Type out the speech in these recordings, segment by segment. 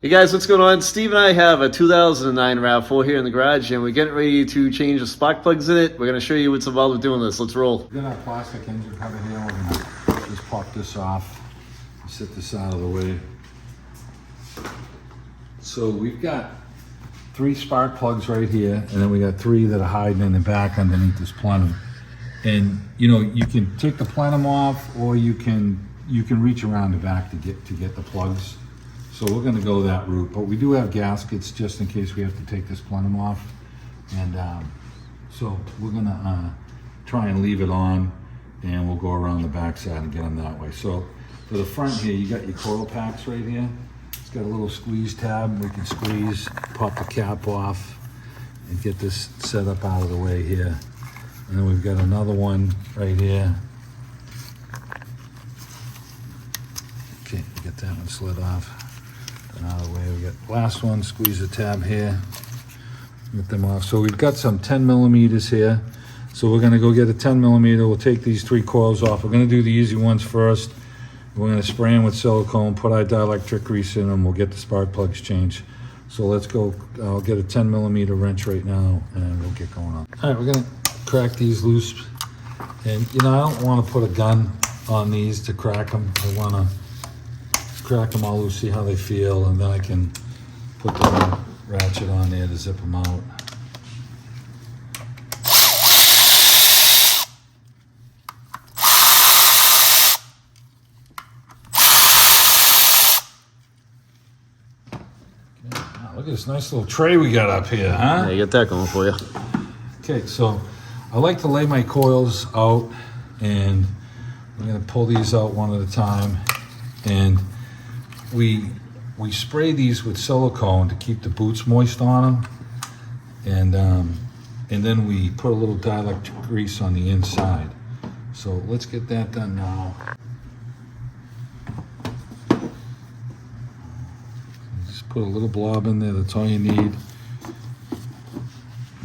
Hey guys, what's going on? Steve and I have a 2009 RAV4 here in the garage, and we're getting ready to change the spark plugs in it. We're going to show you what's involved with doing this. Let's roll. We got our plastic engine cover here. We're going to just pop this off, set this out of the way. So we've got 3 spark plugs right here, and then we got 3 that are hiding in the back underneath this plenum. And you know, you can take the plenum off, or you can reach around the back to get the plugs. So we're going to go that route, but we do have gaskets just in case we have to take this plenum off. And so we're going to try and leave it on, and we'll go around the back side and get them that way. So for the front here, you got your coil packs right here. It's got a little squeeze tab. We can squeeze, pop the cap off, and get this set up out of the way here. And then we've got another one right here. Okay, get that one slid off. Out of the way. We got last one, squeeze the tab here, get them off. So we've got some 10 millimeters here. So we're going to go get a 10 millimeter. We'll take these 3 coils off. We're going to do the easy ones first. We're going to spray them with silicone, put our dielectric grease in them. We'll get the spark plugs changed. So let's go. I'll get a 10 millimeter wrench right now, and we'll get going on. All right, we're going to crack these loose. And you know, I don't want to put a gun on these to crack them. I want to crack them all loose, see how they feel, and then I can put the ratchet on there to zip them out. Okay, wow, look at this nice little tray we got up here, huh? Yeah, get that going for you. Okay, so I like to lay my coils out, and I'm going to pull these out one at a time. And we spray these with silicone to keep the boots moist on them, and then we put a little dielectric grease on the inside. So let's get that done now. Just put a little blob in there, that's all you need.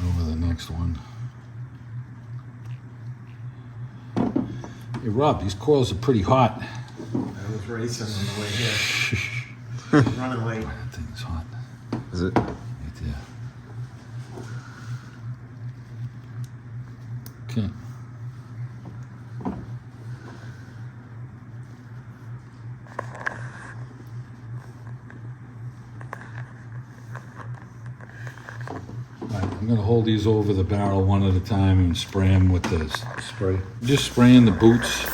Over the next one. Hey Rob, these coils are pretty hot. I was racing on the way here. Running late. That thing's hot. Is it? Right there. Okay. All right, I'm going to hold these over the barrel one at a time and spray them with this spray. Just spraying the boots.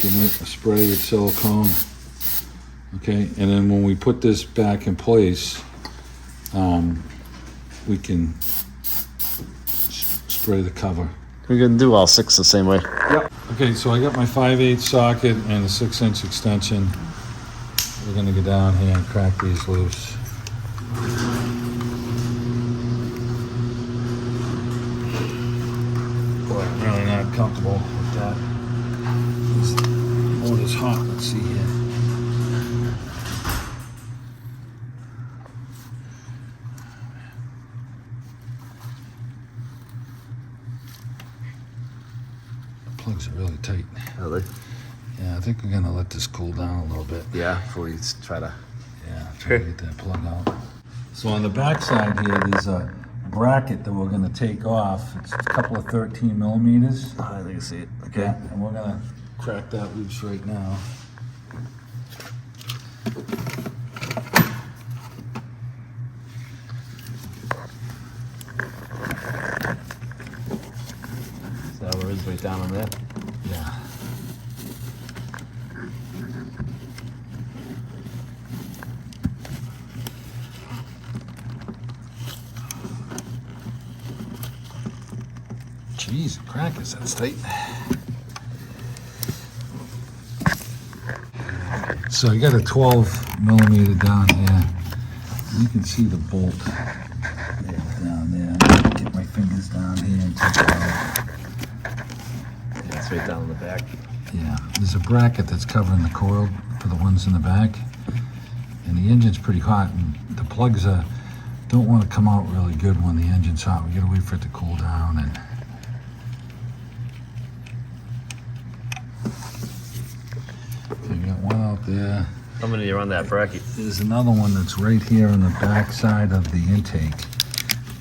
Give it a spray with silicone. Okay, and then when we put this back in place, we can spray the cover. We're going to do all 6 the same way. Yep. Okay, so I got my 5/8 socket and a 6-inch extension. We're going to go down here and crack these loose. Boy, I'm really not comfortable with that. This motor's hot. Let's see here. Plugs are really tight. Are they? Yeah, I think we're gonna let this cool down a little bit. Yeah, before we try to... Try to get that plug out. So on the back side here, there's a bracket that we're gonna take off. It's a couple of 13 millimeters. I think I see it. Okay. Yeah, and we're gonna crack that loose right now. Is that where it is, right down on there? Yeah. Jeez, crackers, that's tight. So I got a 12 millimeter down here. You can see the bolt down there. Get my fingers down here and take it out. Yeah, it's right down in the back. Yeah, there's a bracket that's covering the coil for the ones in the back. And the engine's pretty hot, and the plugs don't want to come out really good when the engine's hot. We gotta wait for it to cool down. And okay, we got one out there. How many are on that bracket? There's another one that's right here on the back side of the intake.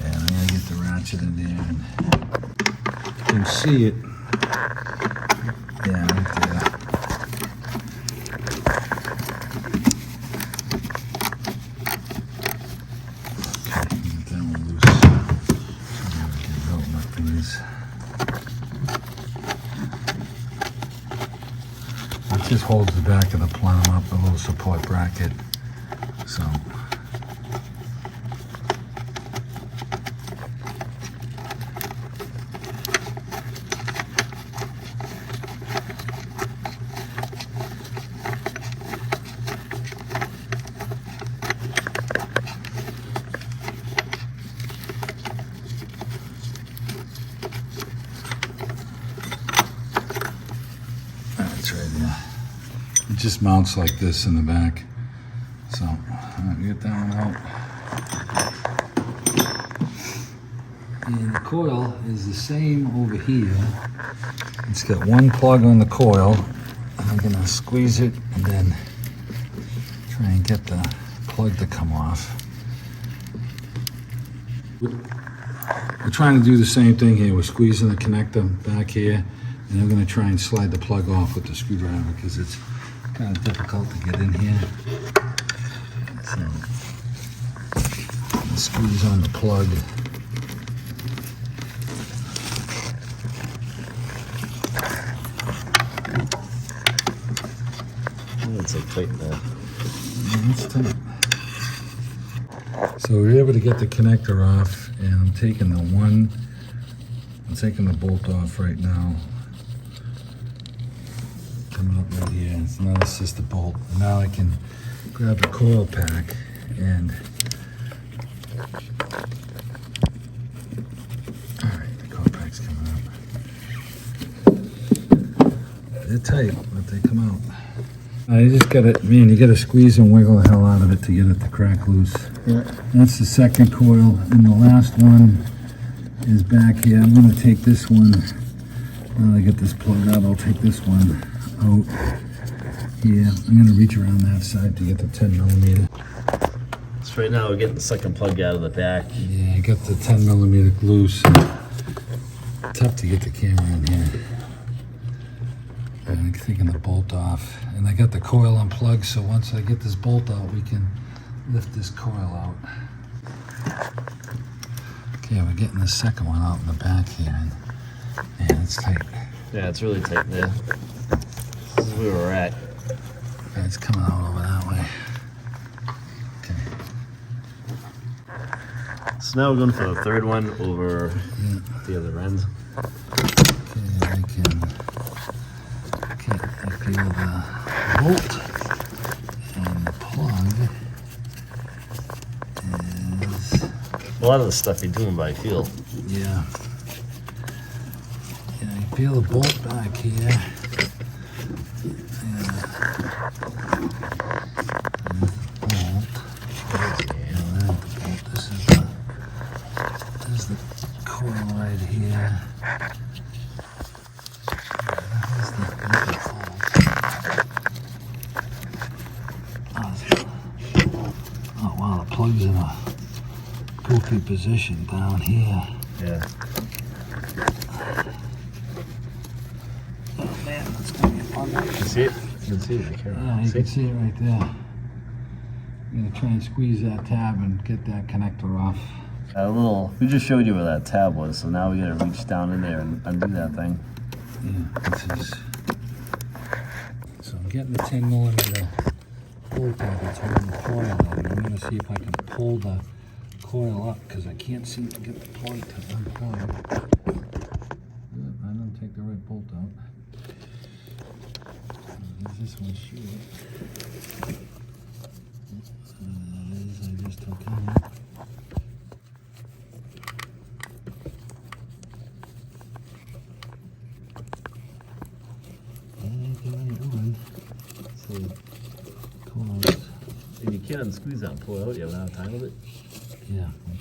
And I'm gonna get the ratchet in there. And you can see it. Yeah, right there. Okay, get that one loose. So I'm gonna get out my fingers. It just holds the back of the plenum up, a little support bracket. So. That's right there. It just mounts like this in the back. So, get that one out. And the coil is the same over here. It's got one plug on the coil. And I'm gonna squeeze it and then try and get the plug to come off. We're trying to do the same thing here. We're squeezing the connector back here. And I'm going to try and slide the plug off with the screwdriver because it's kind of difficult to get in here. So, squeeze on the plug. It's like tight there. Yeah, it's tight. So we're able to get the connector off, and I'm taking the bolt off right now. Coming up right here, it's another sister bolt. And now I can grab the coil pack and alright, the coil pack's coming up. They're tight, but they come out. You just gotta, man, you gotta squeeze and wiggle the hell out of it to get it to crack loose. Yeah. That's the second coil, and the last one is back here. I'm gonna take this one. Now that I get this plugged out, I'll take this one out here. I'm gonna reach around that side to get the 10 millimeter. So right now we're getting the second plug out of the back. Yeah, I got the 10 millimeter loose. Tough to get the camera in here. I'm taking the bolt off, and I got the coil unplugged. So once I get this bolt out, we can lift this coil out. Okay, we're getting the second one out in the back here, and man, it's tight. Yeah, it's really tight there. This is where we're at. Okay, it's coming out over that way. Okay. So now we're going for the third one over the other end. Okay, I feel the bolt and the plug is, A lot of the stuff you're doing by feel. yeah. Yeah, I feel the bolt back here. There's the coil right here. There's the oh wow, the plug's in a goofy position down here. Yeah. Oh man, that's gonna be fun. You can see it? You can see it. Be careful. Yeah, you See? can see it right there. I'm gonna try and squeeze that tab and get that connector off. We just showed you where that tab was, so now we gotta reach down in there and undo that thing. Yeah, this is. So I'm getting the 10 millimeter bolt out that's holding the coil out. I'm gonna see if I can pull the coil up because I can't seem to get the plug to unplug. I didn't take the right bolt out. This one short. That is, I just took it out. So, and you can't unsqueeze that and pull it out. You haven't had time with it. Yeah, I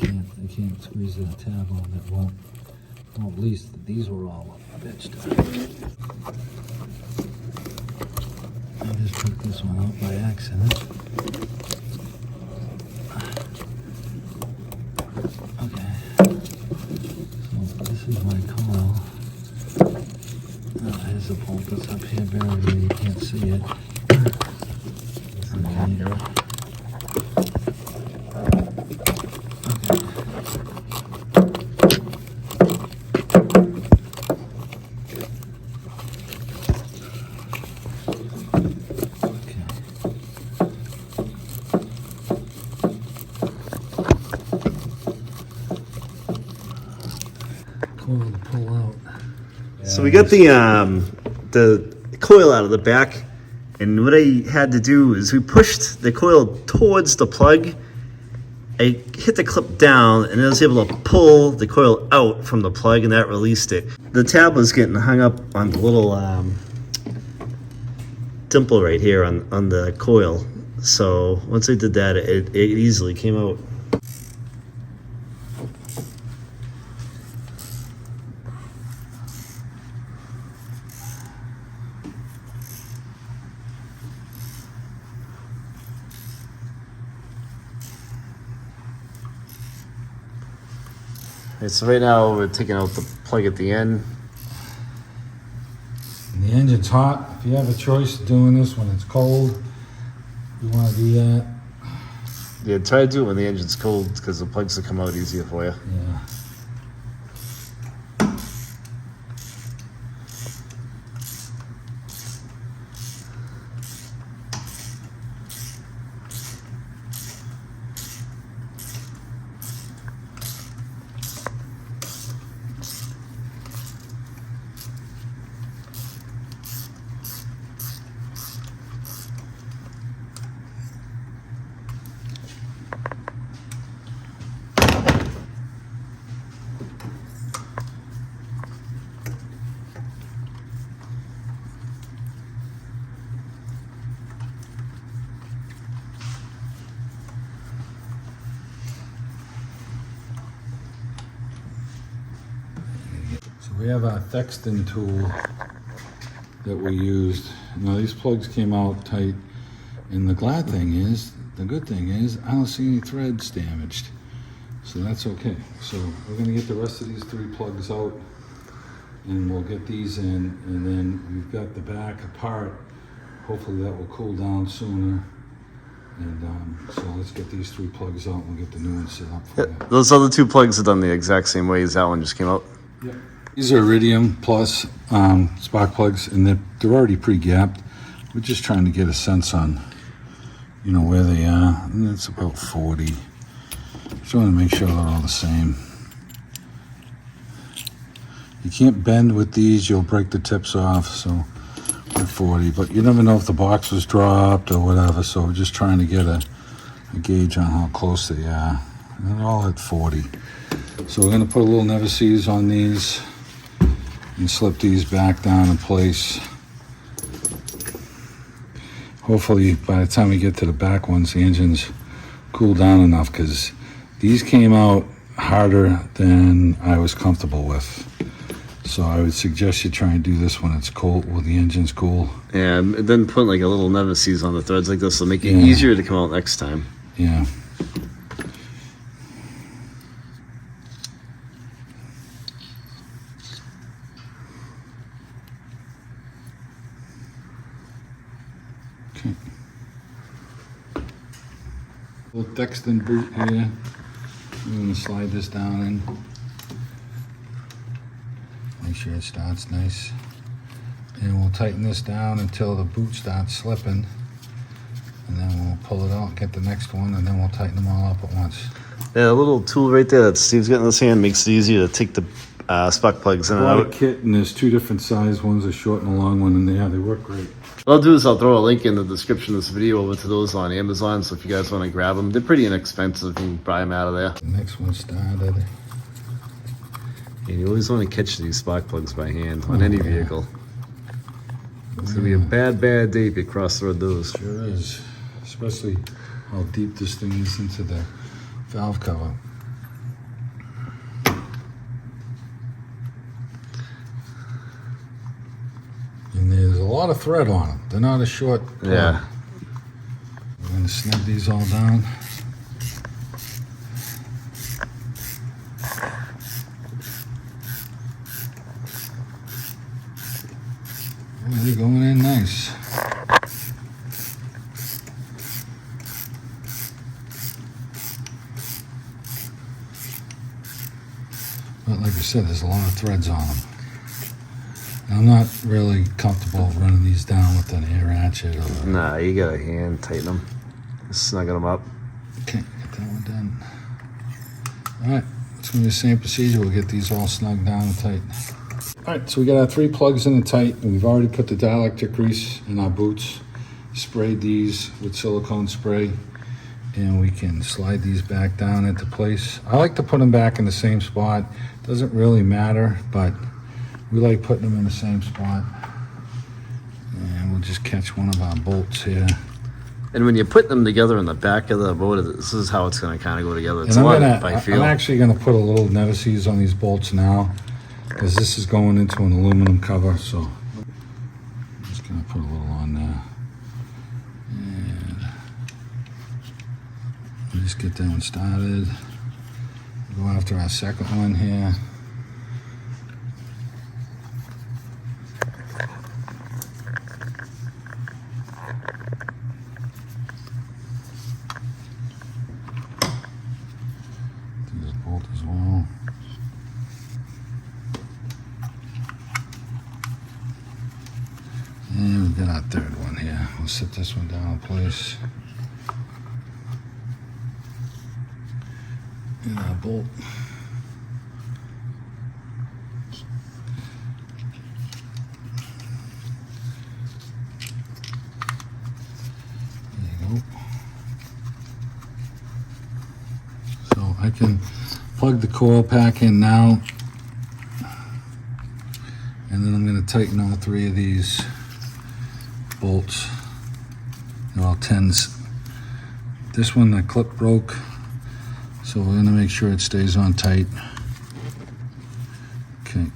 can't squeeze the tab on it. Well, at least these were all bitched up. I just took this one out by accident. Okay. So this is my coil. There's the bolt that's up here buried where you can't see it. Coil to pull out. So we got the coil out of the back, and what I had to do is we pushed the coil towards the plug. I hit the clip down, and I was able to pull the coil out from the plug, and that released it. The tab was getting hung up on the little dimple right here on the coil. So once I did that, it easily came out. Okay, so right now we're taking out the plug at the end. And the engine's hot. If you have a choice of doing this when it's cold, you want to do that. Yeah, try to do it when the engine's cold because the plugs will come out easier for you. Yeah. So we have our Thexton tool that we used. Now these plugs came out tight, and the good thing is, I don't see any threads damaged. So that's okay. So we're gonna get the rest of these 3 plugs out, and we'll get these in, and then we've got the back apart. Hopefully that will cool down sooner. And so let's get these 3 plugs out and we'll get the new one set up for you. Those other 2 plugs are done the exact same way as that one just came out. Yep. These are Iridium Plus spark plugs, and they're already pre-gapped. We're just trying to get a sense on, you know, where they are. And it's about 40. Just want to make sure they're all the same. You can't bend with these, you'll break the tips off, so at 40. But you never know if the box was dropped or whatever, so we're just trying to get a gauge on how close they are. And they're all at 40. So we're going to put a little never sees on these and slip these back down in place. Hopefully by the time we get to the back ones, the engine's cooled down enough, because these came out harder than I was comfortable with. So I would suggest you try and do this when it's cold, when the engine's cool. Yeah, and then put like a little never sees on the threads like this will make it easier to come out next time. Yeah. Okay. Little Thexton boot here. I'm going to slide this down in. Make sure it starts nice. And we'll tighten this down until the boot starts slipping. And then we'll pull it out, get the next one, and then we'll tighten them all up at once. Yeah, a little tool right there that Steve's got in his hand makes it easier to take the spark plugs in and I bought a out. kit, and there's 2 different size. One's a short and a long one, and they work great. What I'll do is I'll throw a link in the description of this video over to those on Amazon, so if you guys want to grab them, they're pretty inexpensive. You can buy them out of there. The next one started. And you always want to catch these spark plugs by hand on any vehicle. It's going to be a bad day if you cross through those. Sure is. Especially how deep this thing is into the valve cover. And there's a lot of thread on them. They're not a short plug. Yeah. We're going to snug these all down. Oh, they're going in nice. But like I said, there's a lot of threads on them. And I'm not really comfortable running these down with an air ratchet. Or Nah, you gotta hand tighten them. Snugging them up. Okay, get that one done. Alright, it's going to be the same procedure. We'll get these all snugged down and tight. Alright, so we got our 3 plugs in and tight, and we've already put the dielectric grease in our boots, sprayed these with silicone spray, and we can slide these back down into place. I like to put them back in the same spot. Doesn't really matter, but we like putting them in the same spot. And we'll just catch one of our bolts here. And when you put them together in the back of the boat, this is how it's going to kind of go together. It's And a lot by feel. I'm actually going to put a little never-sees on these bolts now, because this is going into an aluminum cover, so I'm just going to put a little on there. And we'll just get that one started. Go after our second one here. Do this bolt as well. And we've got our third one here. We'll set this one down in place. And our bolt. There you go. So I can plug the coil pack in now. And then I'm going to tighten all 3 of these bolts. They're all 10s. This one, the clip broke. So we're going to make sure it stays on tight. Okay.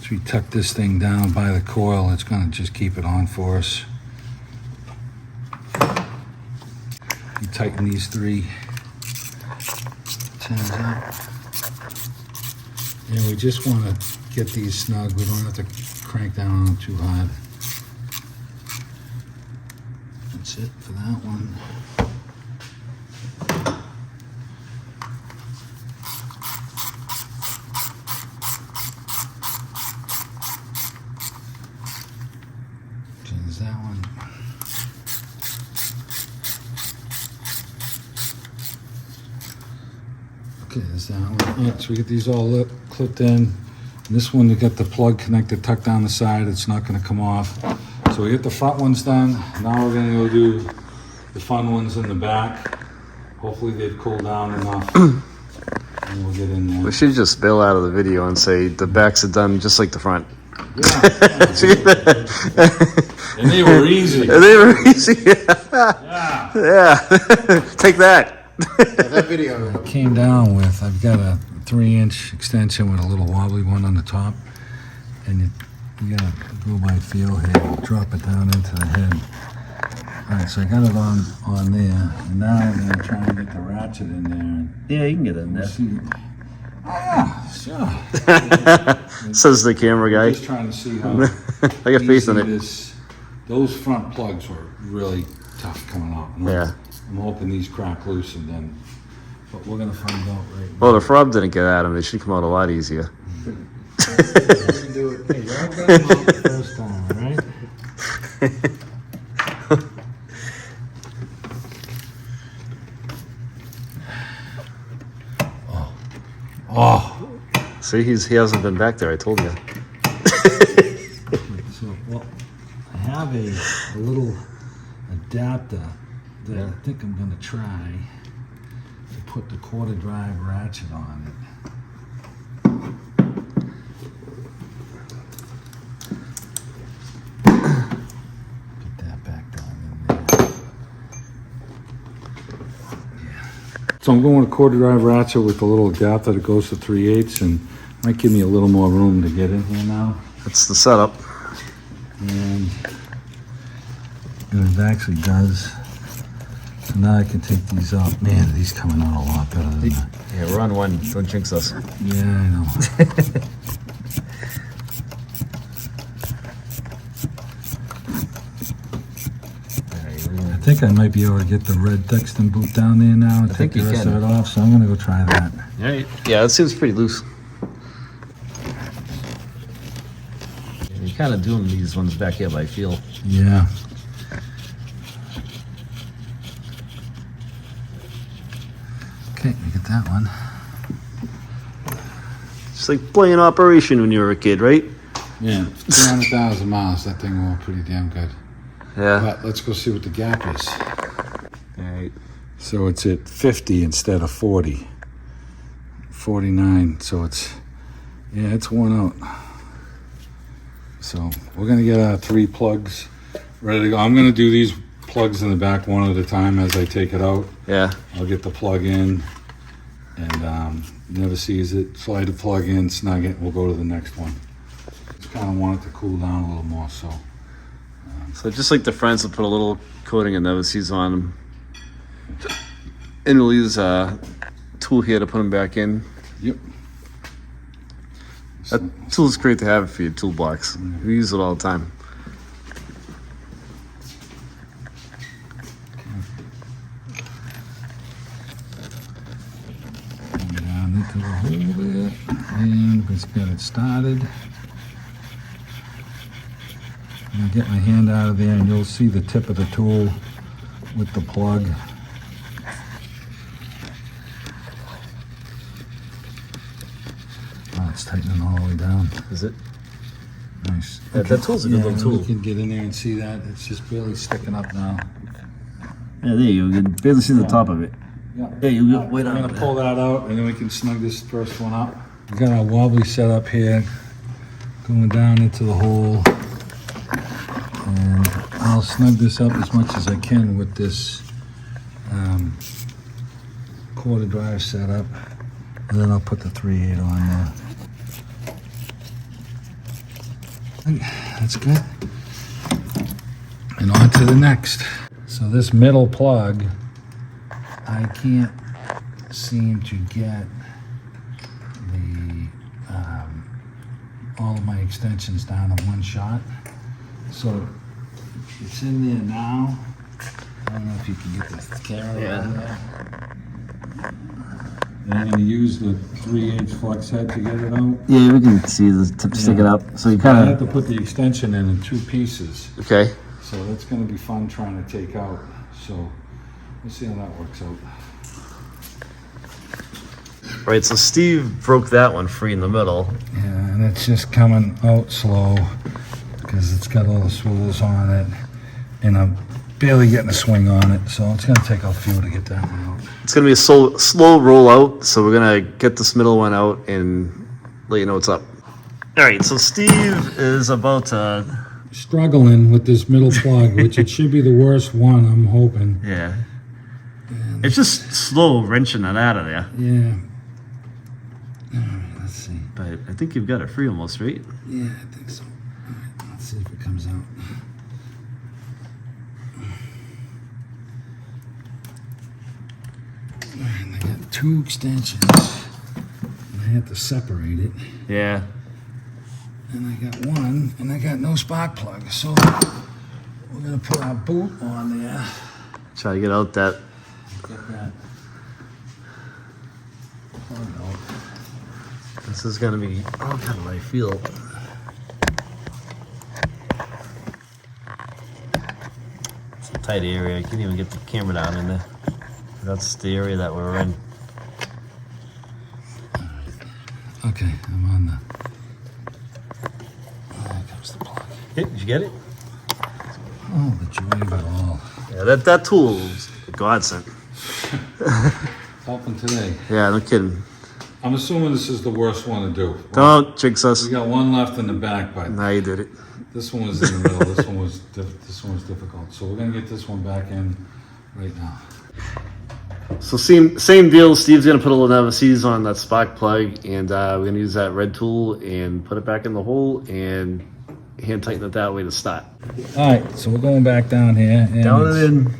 So we tuck this thing down by the coil. It's going to just keep it on for us. You tighten these 3 10s up. And we just want to get these snug. We don't have to crank down on them too hard. That's it for that one. Change that one. Okay, there's that one. All right, so we get these all clipped in. And this one, you got the plug connected tucked down the side. It's not going to come off. So we get the front ones done. Now we're going to go do the fun ones in the back. Hopefully they've cooled down enough. And we'll get in there. We should just bail out of the video and say the backs are done just like the front. Yeah. And they were easy. They were easy. Yeah. Yeah. Take that. That video. I came down with, I've got a 3-inch extension with a little wobbly one on the top. And you gotta go by feel here, drop it down into the head. All right, so I got it on there, and now I'm gonna try and get the ratchet in there. And Yeah, you can get in there. see. Ah, sure. Says the camera guy. Just trying to see how I got faith in easy it. this. Those front plugs were really tough coming out. And Yeah. I'm hoping these crack loose and then, but we're gonna find out right now. Well, if Rob didn't get at him, it should come out a lot easier. Do it. Hey, y'all got them out the first time, right? Oh. See, he hasn't been back there. I told you. So, well, I have a little adapter that I think I'm gonna try to put the quarter drive ratchet on it. Put that back down in there. Yeah. So I'm going with a quarter drive ratchet with a little adapter that goes to 3/8 and might give me a little more room to get in here now. That's the setup. And it actually does. So now I can take these out. Man, these coming out a lot better than that. Yeah, we're on one. Don't jinx us. Yeah, I know. I think I might be able to get the red Dexton boot down there now and take the rest of it off, so I'm gonna go try that. All right. Yeah, it seems pretty loose. You're kind of doing these ones back here by feel. Yeah. Okay, we get that one. It's like playing Operation when you were a kid, right? Yeah, 200,000 miles, that thing went pretty damn good. Yeah. But let's go see what the gap is. All right. So it's at 50 instead of 40. 49, so it's, yeah, it's worn out. So we're gonna get our 3 plugs ready to go. I'm gonna do these plugs in the back one at a time as I take it out. Yeah. I'll get the plug in and never sees it, slide the plug in, snug it, we'll go to the next one. Just kind of want it to cool down a little more, so. So just like the fronts, will put a little coating of never sees on them. And we'll use a tool here to put them back in. Yep. That tool's great to have for your toolbox. We use it all the time. Down into the hole there, and let's get it started. I'm gonna get my hand out of there and you'll see the tip of the tool with the plug. Oh, it's tightening all the way down. Is it? Nice. That tool's a good little tool. You can get in there and see that. It's just barely sticking up now. Yeah, there you go. You can barely see the top of it. Yeah. There you go. Wait I'm on gonna pull that out and then we can snug this first one up. We got our wobbly set up here, going down into the hole. And I'll snug this up as much as I can with this quarter drive setup. And then I'll put the 3/8 on there. Okay, that's good. And on to the next. So this middle plug, I can't seem to get the all of my extensions down in one shot. So it's in there now. I don't know if you can get the camera on there. And I'm gonna use the 3/8 flex head to get it out. Yeah, we can see the tip sticking up. So you I kind have of. to put the extension in 2 pieces. Okay. So that's gonna be fun trying to take out. So we'll see how that works out. Right, so Steve broke that one free in the middle. Yeah, and it's just coming out slow because it's got all the swivels on it, and I'm barely getting a swing on it, so it's gonna take a few to get that one out. It's going to be a slow roll out, so we're going to get this middle one out and let you know what's up. All right, so Steve is about to... Struggling with this middle plug, which it should be the worst one, I'm hoping. Yeah. It's just slow wrenching it out of there. Yeah. All right, let's see. But I think you've got it free almost, right? Yeah, I think so. All right, let's see if it comes out. And I got 2 extensions. And I had to separate it. Yeah. And I got one, and I got no spark plug. So we're gonna put our boot on there. Try to get out that... Get that plug out. This is going to be... Oh, God, I feel... It's a tight area. I can't even get the camera down in there. That's the area that we're in. Okay, I'm on the... There comes the plug. Hey, did you get it? Oh, the joy of it all. Yeah, that tool's a godsend. Helping today. Yeah, no kidding. I'm assuming this is the worst one to do. Don't jinx us. We got one left in the back, but Now you did it. this one was in the middle. This one was difficult. So we're gonna get this one back in right now. So same deal. Steve's gonna put a little Navisees on that spark plug, and we're gonna use that red tool and put it back in the hole and hand tighten it that way to start. All right, so we're going back down here. And Down and in.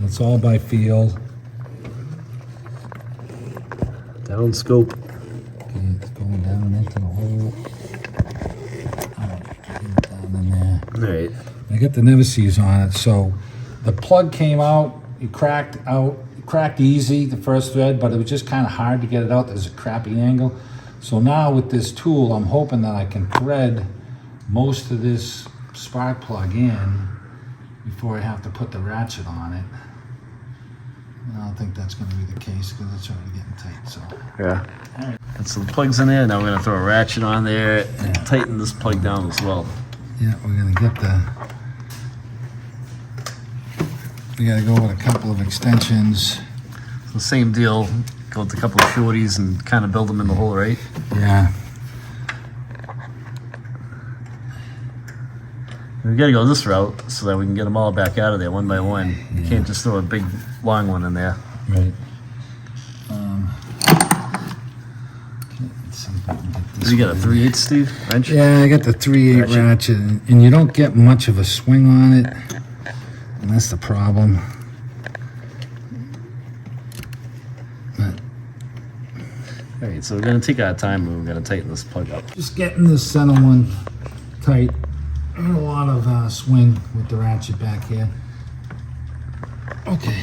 It's all by feel. Down scope. Okay, it's going down into the hole. All right, get it down in there. All right. I got the Nemesis on it, so the plug came out. It cracked easy, the first thread, but it was just kind of hard to get it out. There's a crappy angle. So now with this tool, I'm hoping that I can thread most of this spark plug in before I have to put the ratchet on it. I don't think that's going to be the case because it's already getting tight. So Yeah. all right. And so the plug's in there. Now we're gonna throw a ratchet on there and tighten this plug down as well. Yeah, we're gonna get we gotta go with a couple of extensions. So same deal. Go with a couple of shorties and kind of build them in the hole, right? Yeah. We gotta go this route so that we can get them all back out of there one by one. You can't just throw a big long one in there. Right. Let's see if I can get this You got a one. 3/8, Steve? Wrench? Yeah, I got the 3/8 ratchet, and you don't get much of a swing on it, and that's the problem. But All right, so we're gonna take our time and we're gonna tighten this plug up. just getting this center one tight. And a lot of swing with the ratchet back here. Okay.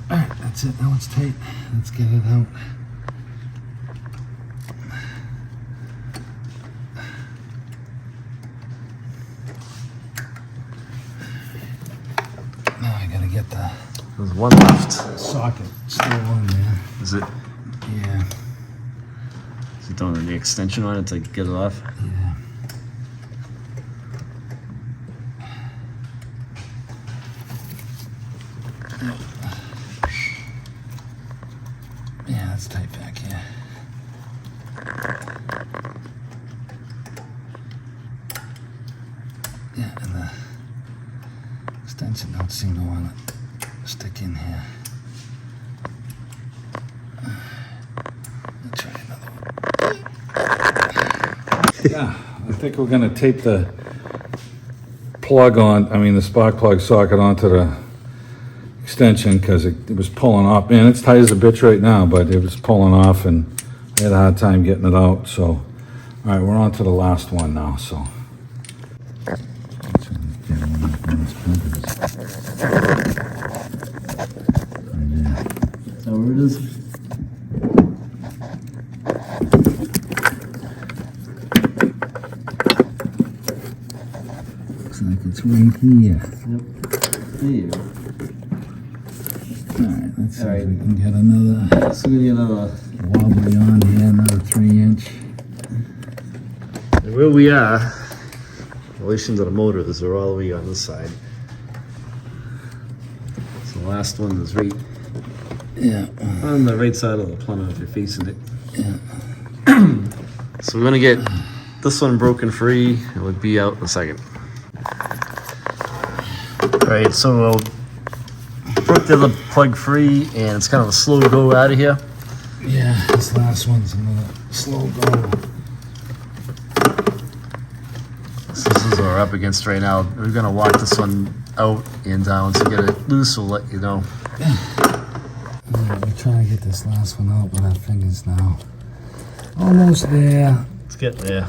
All right, that's it. Now it's tight. Let's get it out. Now I gotta get the There's one left. socket still on there. Is it? Yeah, Is it throwing the extension on it to get it off? yeah. Yeah, that's tight back here. Yeah, and the extension don't seem to want to stick in here. Let's try another one. Yeah, I think we're gonna tape the the spark plug socket onto the extension because it was pulling off. Man, it's tight as a bitch right now, but it was pulling off and I had a hard time getting it out. So, all right, we're on to the last one now. So, Is that where it is? looks like it's right here. Yep. There you go. All right, let's see All right. if we can get another So we're gonna get another. wobbly on here, another 3-inch. And where we are, in relation to the motors, are all the way on this side. So the last one is right Yeah. on the right side of the plumber if you're facing it. Yeah. So we're gonna get this one broken free. It would be out in a second. All right, so we'll broke the other plug free, and it's kind of a slow go out of here. Yeah, this last one's another slow go. So this is what we're up against right now. We're gonna walk this one out, and once we get it loose, we'll let you know. We're trying to get this last one out with our fingers now. Almost there. Let's get there.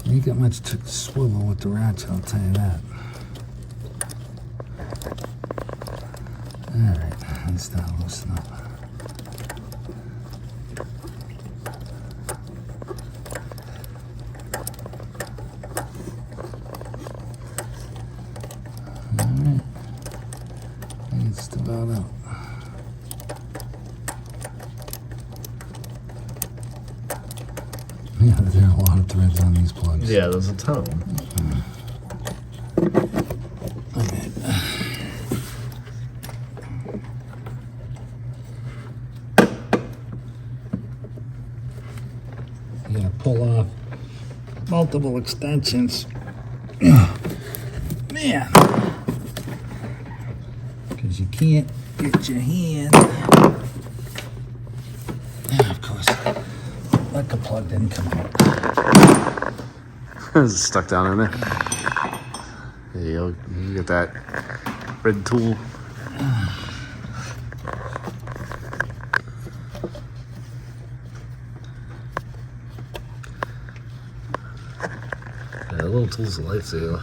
You ain't got much to swivel with the ratchet, I'll tell you that. Alright, let's start loosen up. Alright. I think it's just about out. Yeah, there are a lot of threads on these plugs. Yeah, there's a ton of them. Okay. You gotta pull off multiple extensions. Man. Because you can't get your hand. Of sucker plug didn't come out. It's stuck down in there. There you go. You get that red tool. Yeah, the little tool's a lifesaver.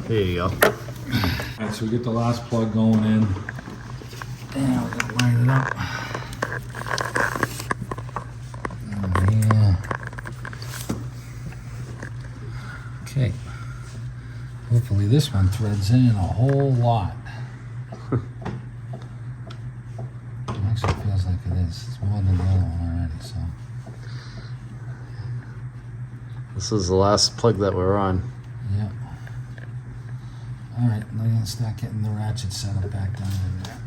There you go. Alright, so we get the last plug going in. And we're gonna line it up. Oh, yeah. Okay. Hopefully this one threads in a whole lot. It actually feels like it is. It's more than the other one already, so. This is the last plug that we're on. Yeah. Alright, now we're gonna start getting the ratchet set up back down in there.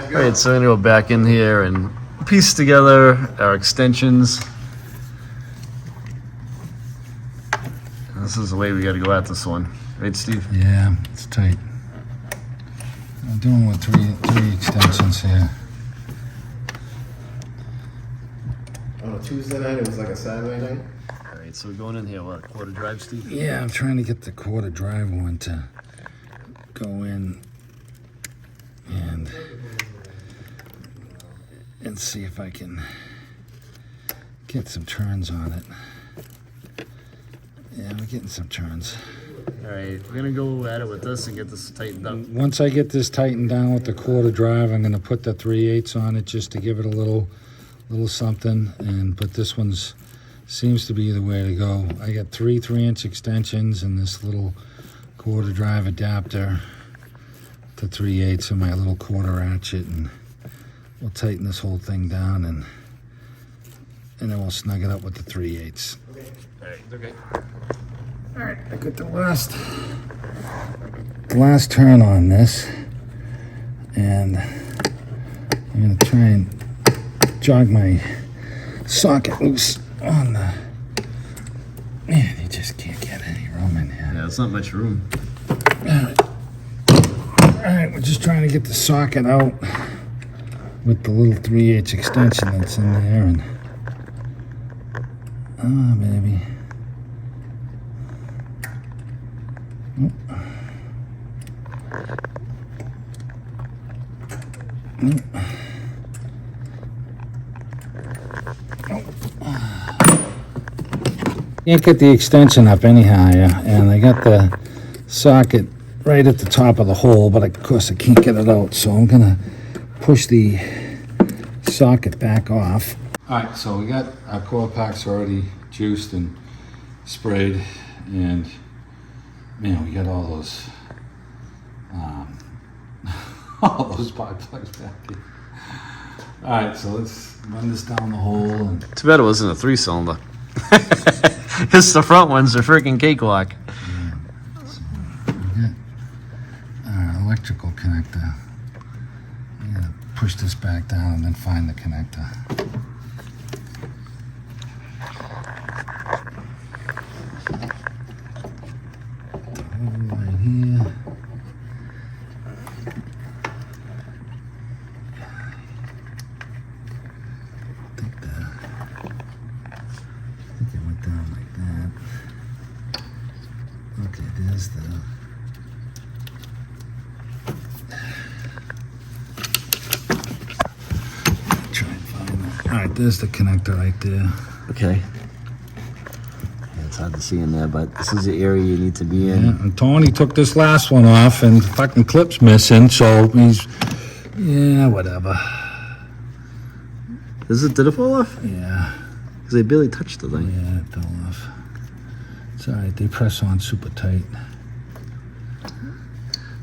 Alright, so I'm gonna go back in here and piece together our extensions. This is the way we gotta go at this one. Right, Steve? Yeah, it's tight. I'm doing with three extensions here. On a Tuesday night, it was like a Saturday night. Alright, so we're going in here, what, quarter drive, Steve? Yeah, I'm trying to get the quarter drive one to go in and see if I can get some turns on it. Yeah, we're getting some turns. Alright, we're gonna go at it with this and get this tightened up. Once I get this tightened down with the quarter drive, I'm gonna put the 3/8 on it just to give it a little something. But this one's seems to be the way to go. I got 3-inch extensions and this little quarter drive adapter to 3/8 of my little quarter ratchet, and we'll tighten this whole thing down and then we'll snug it up with the 3/8. Alright, okay. Alright, I got the last turn on this, and I'm gonna try and jog my socket loose on the. Man, you just can't get any room in here. Yeah, it's not much room. Alright, we're just trying to get the socket out with the little 3/8 extension that's in there, and baby. Can't get the extension up any higher, and I got the socket right at the top of the hole, but of course I can't get it out, so I'm gonna push the socket back off. Alright, so we got our coil packs already juiced and sprayed, and man, we got all those all those spark plugs back here. Alright, so let's run this down the hole. And Too bad it wasn't a 3-cylinder. Because the front ones are freaking cakewalk. yeah, so we got our electrical connector. I'm gonna push this back down and then find the connector. Right here. I think it went down like that. Okay, there's the. Try and find that. All right, there's the connector right there. Okay. Yeah, it's hard to see in there, but this is the area you need to be in. Yeah, and Tony took this last one off, and the fucking clip's missing, so he's. Yeah, whatever. Did it fall off? Yeah. Because they barely touched the thing. Yeah, it fell off. It's all right. They press on super tight.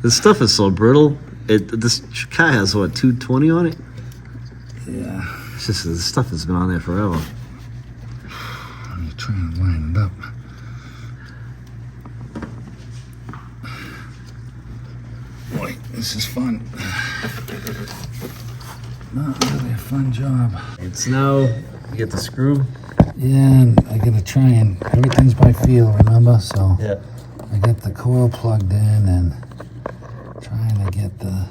This stuff is so brittle. This car has, what, 220 on it? Yeah. It's just, this stuff has been on there forever. I'm trying to line it up. Boy, this is fun. Not really a fun job. It's now, you get the screw. Yeah, and I gotta try and, everything's by feel, remember? So Yeah. I got the coil plugged in and trying to get the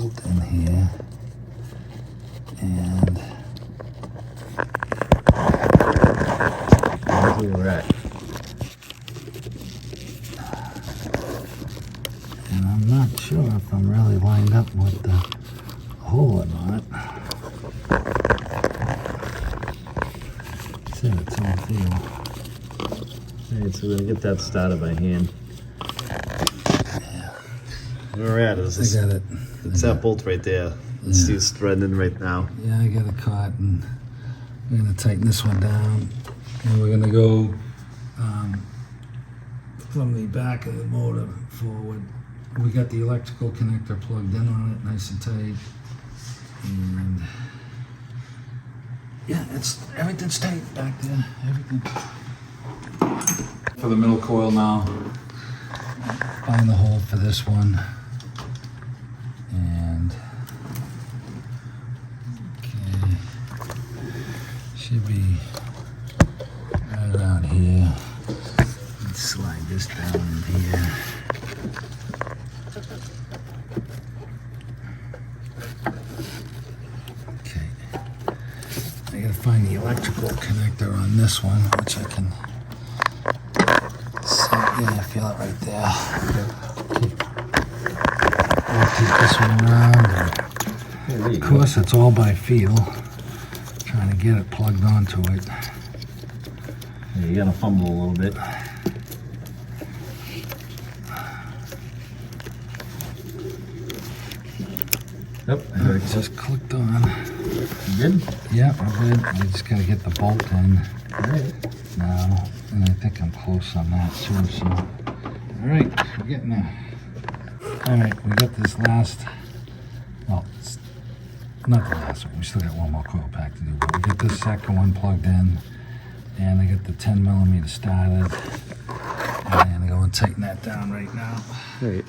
bolt in here. And That's where we're at. And I'm not sure if I'm really lined up with the hole or not. Said it's all feel. Alright, so we're gonna get that started by hand. Yeah, Where we're at is this, I got it. it's that bolt right there. Let's Yeah. do threading right now. Yeah, I got it caught, and we're gonna tighten this one down, and we're gonna go from the back of the motor forward. We got the electrical connector plugged in on it, nice and tight, and yeah, everything's tight back there. Everything. For the middle coil now, find the hole for this one, and okay, should be right around here. Let's slide this down in here. Okay, I gotta find the electrical connector on this one, which I can. Yeah, I feel it right there. Rotate this one around. Of course, it's all by feel. Trying to get it plugged onto it. Yeah, you gotta fumble a little bit. Yep, It's just clicked on. you good? Yeah, I'm good. I just gotta get the bolt in Alright. now. And I think I'm close on that too, so. Alright, we're getting there. Alright, we got this last, well, it's not the last one. We still got one more coil pack to do, but we get this second one plugged in. And I got the 10mm started. And I'm going to tighten that down right now. Alright.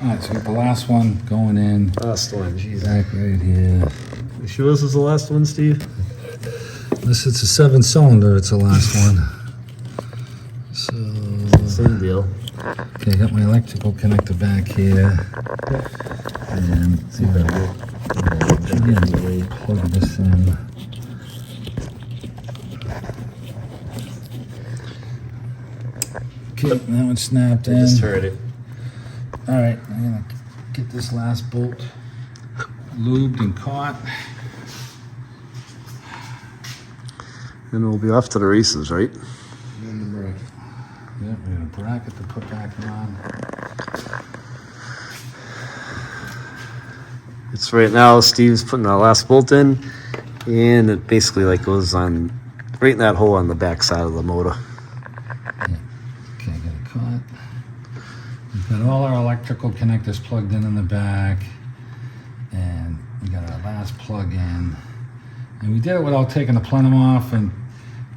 Alright, so we got the last one going in. Last one. Back right here. You sure this is the last one, Steve? Unless it's a 7-cylinder, it's the last one. So, Same deal. okay, I got my electrical connector back here. And See if I again, plug this in. Okay, that one snapped in. just heard it. Alright, I'm gonna get this last bolt lubed and caught. And we'll be off to the races, right? Yeah, we got a bracket to put back on. It's right now, Steve's putting the last bolt in, and it basically like goes on right in that hole on the back side of the motor. Yeah. Okay, I got it caught. We've got all our electrical connectors plugged in the back, and we got our last plug in. And we did it without taking the plenum off, and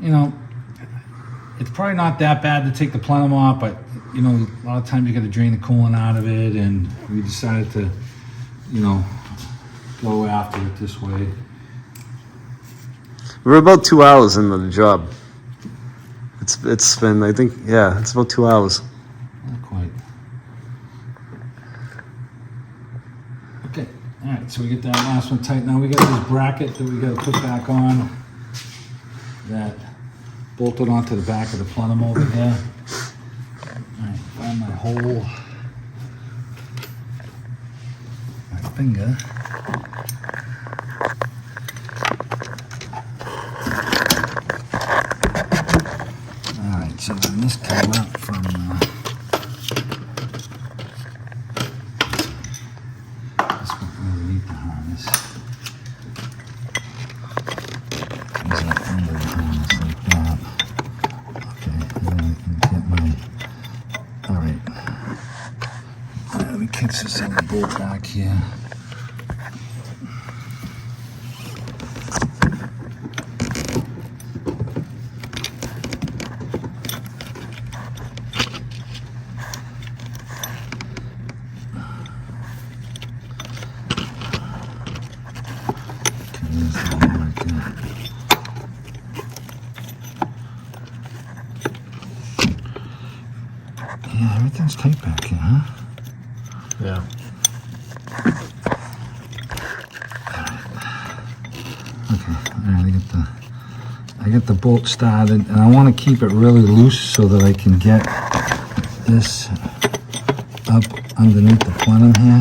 you know, it's probably not that bad to take the plenum off, but you know, a lot of times you got to drain the coolant out of it, and we decided to, you know, go after it this way. We're about 2 hours into the job. It's been, I think, yeah, it's about 2 hours. Not quite. Okay, all right, so we get that last one tight. Now we got this bracket that we got to put back on that bolted onto the back of the plenum over there. All right, find my hole. My finger. All right, so then this came out from this one underneath the harness. Comes out under the harness like that. Okay, and then I can get my. All right. All right, let me kick this other bolt back here. Yeah, everything's tight back here, huh? Yeah. I get the bolt started, and I want to keep it really loose so that I can get this up underneath the plenum here.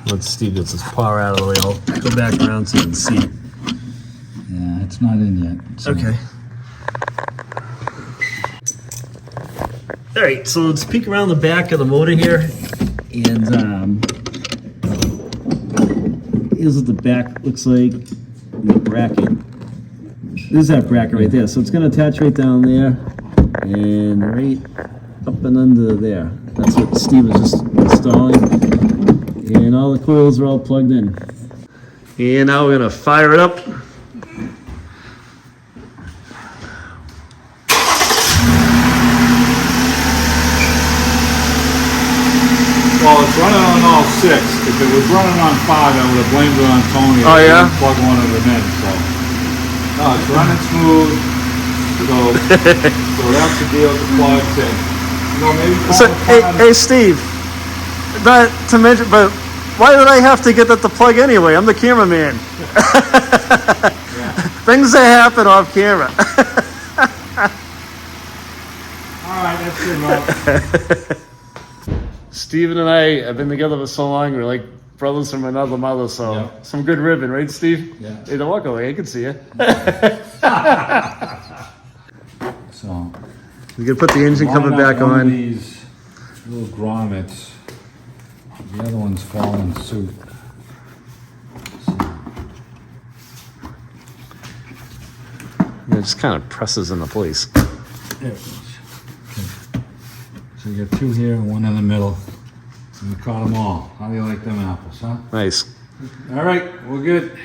Once Steve gets his paw out of the way, I'll go back around so you can see. Yeah, it's not in yet. So Okay. All right, so let's peek around the back of the motor here, and here's what the back looks like. The bracket. There's that bracket right there. So it's going to attach right down there, and right up and under there. That's what Steve was just installing, and all the coils are all plugged in. And now we're going to fire it up. Well, it's running on all 6. If it was running on 5, I would have blamed it on Tony. Oh, yeah? Plug one of them in, so. No, it's running smooth. So that's the deal with the plugs in. You know, maybe So, hey, Steve, not to mention, but why did I have to get that to plug anyway? I'm the cameraman. Things that happen off camera. All right, that's good, Rob. Steven and I have been together for so long. We're like brothers from another mother, so Yeah. some good ribbon, right, Steve? Yeah. Hey, don't walk away. I can see you. So. We can put the engine line coming up back one of on. these little grommets. The other one's falling suit. It just kind of presses into place. There it goes. Okay. So you got 2 here and 1 in the middle. And we caught them all. How do you like them apples, huh? Nice. All right, we're good.